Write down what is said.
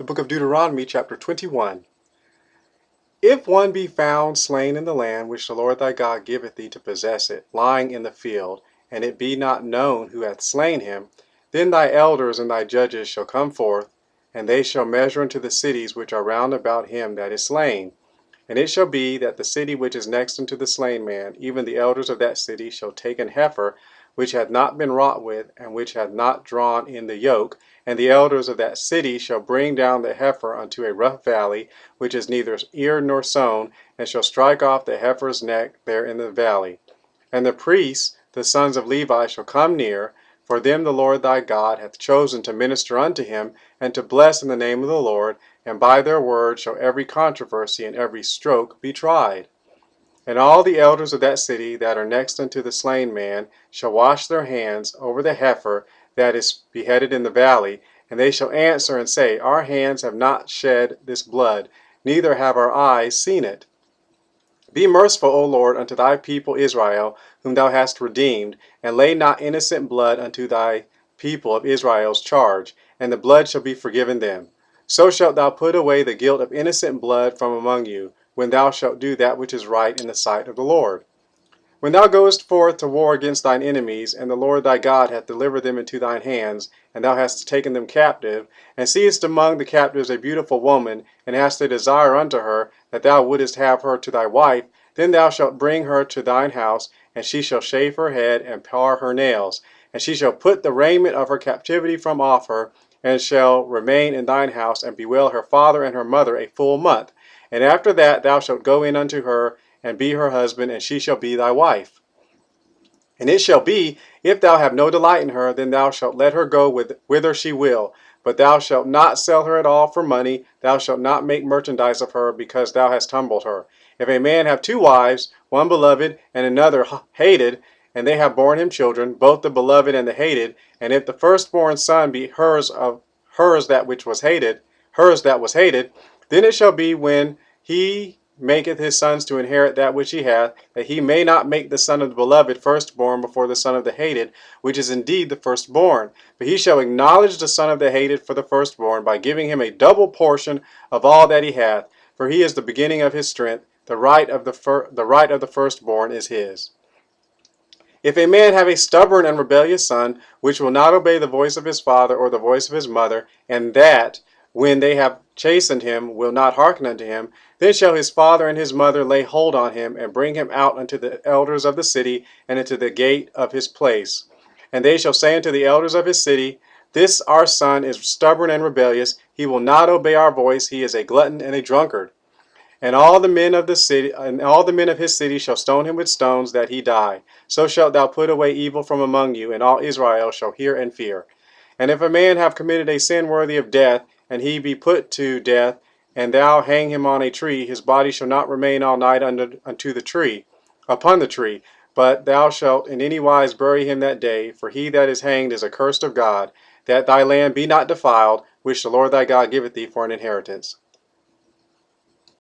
The book of Deuteronomy, chapter 21. If one be found slain in the land which the Lord thy God giveth thee to possess it, lying in the field, and it be not known who hath slain him, then thy elders and thy judges shall come forth, and they shall measure unto the cities which are round about him that is slain. And it shall be that the city which is next unto the slain man, even the elders of that city shall take an heifer, which hath not been wrought with, and which hath not drawn in the yoke, and the elders of that city shall bring down the heifer unto a rough valley, which is neither eared nor sown, and shall strike off the heifer's neck there in the valley. And the priests, the sons of Levi, shall come near, for them the Lord thy God hath chosen to minister unto him, and to bless in the name of the Lord, and by their word shall every controversy and every stroke be tried. And all the elders of that city that are next unto the slain man shall wash their hands over the heifer that is beheaded in the valley, and they shall answer and say, Our hands have not shed this blood, neither have our eyes seen it. Be merciful, O Lord, unto thy people Israel, whom thou hast redeemed, and lay not innocent blood unto thy people of Israel's charge, and the blood shall be forgiven them. So shalt thou put away the guilt of innocent blood from among you, when thou shalt do that which is right in the sight of the Lord. When thou goest forth to war against thine enemies, and the Lord thy God hath delivered them into thine hands, and thou hast taken them captive, and seest among the captives a beautiful woman, and hast a desire unto her, that thou wouldest have her to thy wife, then thou shalt bring her to thine house, and she shall shave her head, and par her nails, and she shall put the raiment of her captivity from off her, and shall remain in thine house, and bewail her father and her mother a full month. And after that thou shalt go in unto her, and be her husband, and she shall be thy wife. And it shall be, if thou have no delight in her, then thou shalt let her go whither she will. But thou shalt not sell her at all for money, thou shalt not make merchandise of her, because thou hast humbled her. If a man have two wives, one beloved and another hated, and they have borne him children, both the beloved and the hated, and if the firstborn son be hers that was hated, then it shall be when he maketh his sons to inherit that which he hath, that he may not make the son of the beloved firstborn before the son of the hated, which is indeed the firstborn. But he shall acknowledge the son of the hated for the firstborn, by giving him a double portion of all that he hath, for he is the beginning of his strength. The right of the firstborn is his. If a man have a stubborn and rebellious son, which will not obey the voice of his father or the voice of his mother, and that, when they have chastened him, will not hearken unto him, then shall his father and his mother lay hold on him, and bring him out unto the elders of the city, and into the gate of his place. And they shall say unto the elders of his city, This our son is stubborn and rebellious, he will not obey our voice, he is a glutton and a drunkard. And all the men of his city shall stone him with stones, that he die. So shalt thou put away evil from among you, and all Israel shall hear and fear. And if a man have committed a sin worthy of death, and he be put to death, and thou hang him on a tree, his body shall not remain all night upon the tree, but thou shalt in any wise bury him that day, for he that is hanged is accursed of God, that thy land be not defiled, which the Lord thy God giveth thee for an inheritance.